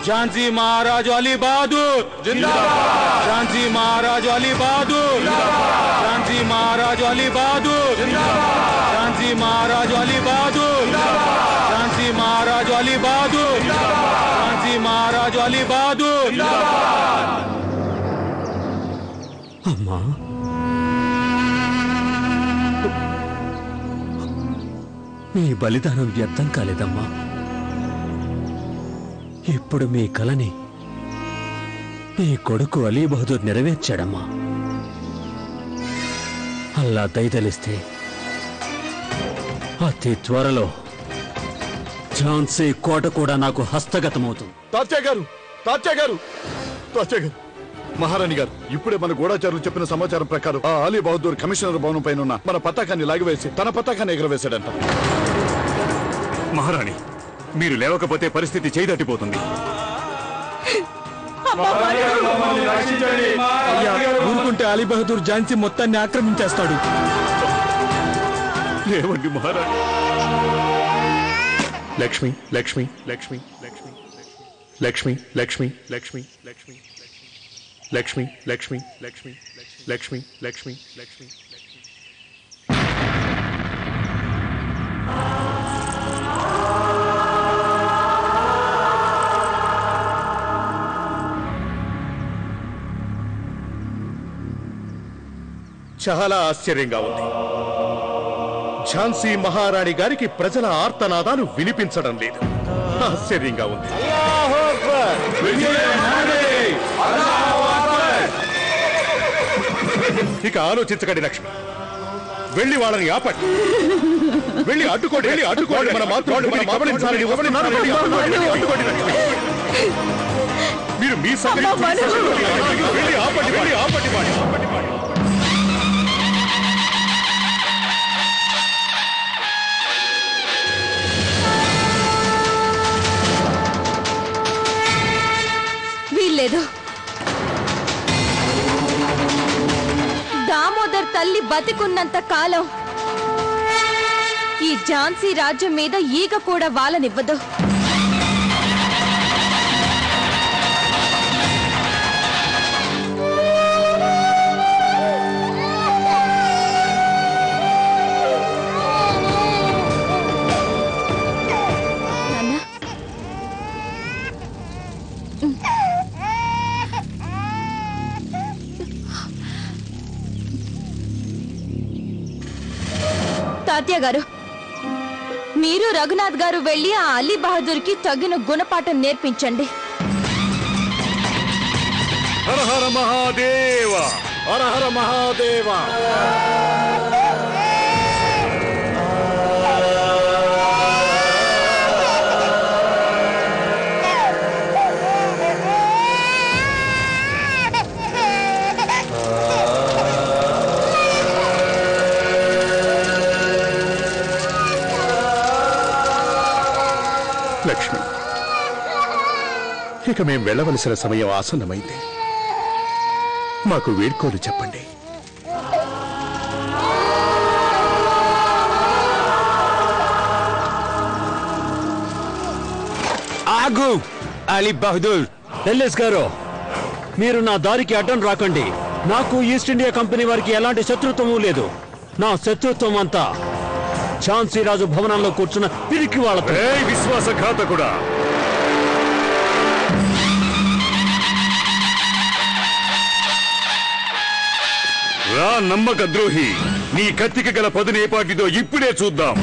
झांसी महाराज अली बहादुर जिंदाबाद। झांसी महाराज अली बहादुर जिंदाबाद। झांसी महाराज अली बहादुर जिंदाबाद। झांसी महाराज अली बहादुर जिंदाबाद। झांसी महाराज अली बहादुर जिंदाबाद। झांसी महाराज अली बहादुर जिंदाबाद। अम्मा మీ బలిదానం వ్యర్థం కాలేదమ్మా. ఇప్పుడు మీ కలని మీ కొడుకు అలీ బహదూర్ నెరవేర్చాడమ్మా. అల్లా దయతలిస్తే అతి త్వరలో ఝాన్సీ కోట కూడా నాకు హస్తగతమవుతుంది. తాత్యా గారు మహారాణి గారు, ఇప్పుడే మన గూఢచారులు చెప్పిన సమాచారం ప్రకారం ఆ అలీ బహదూర్ కమిషనర్ భవనం పైన ఉన్న మన పతాకాన్ని లాగివేసి తన పతాకాన్ని ఎగరవేశాడంట. మహారాణి, మీరు లేవకపోతే పరిస్థితి చేదట్టిపోతుంది. ఊరుకుంటే అలీ బహదూర్ ఝాన్సీ మొత్తాన్ని ఆక్రమించేస్తాడు. లేవండి మహారాణి. లక్ష్మి లక్ష్మి లక్ష్మి లక్ష్మి లక్ష్మి లక్ష్మి లక్ష్మి లక్ష్మి లక్ష్మి లక్ష్మి లక్ష్మి లక్ష్మి లక్ష్మి లక్ష్మి చాలా ఆశ్చర్యంగా ఉంది. ఝాన్సీ మహారాణి గారికి ప్రజల ఆర్తనాదాలు వినిపించడం లేదు. ఆశ్చర్యంగా ఉంది. ఇక ఆలోచించకండి లక్ష్మి, వెళ్ళి వాళ్ళని ఆపండి. వెళ్ళి అడ్డుకోండి. మన మాతృని గమనించాలని అడ్డుకోండి లక్ష్మి. మీరు మీ సంగతి వెళ్ళి ఆపండి. వీల్లేదు. దామోదర్ తల్లి బతికున్నంత కాలం ఈ ఝాన్సీ రాజ్యం మీద ఈగ కూడా వాలనివ్వదు. తాత్య గారు, మీరు రఘునాథ్ గారు వెళ్ళి ఆ అలీ బహదూర్ కి తగిన గుణపాఠం నేర్పించండి. హర హర మహాదేవ, హర హర మహాదేవ. లక్ష్మి, ఇక మేం వెళ్ళవలసిన సమయం ఆసన్నమైంది. మాకు వీడ్కోలు చెప్పండి. ఆగు అలీ బహదూర్. ఎల్ఎస్ గారు, మీరు నా దారికి అడ్డం రాకండి. నాకు ఈస్ట్ ఇండియా కంపెనీ వారికి ఎలాంటి శత్రుత్వము లేదు. నా శత్రుత్వం అంతా ఝాన్సీ రాజు భవనంలో కూర్చున్న పిరికి వాళ్ళతో. విశ్వాసఘాతకుడా, రా నమ్మక ద్రోహి, నీ కత్తికి గల పదును ఏపాటిదో ఇప్పుడే చూద్దాం.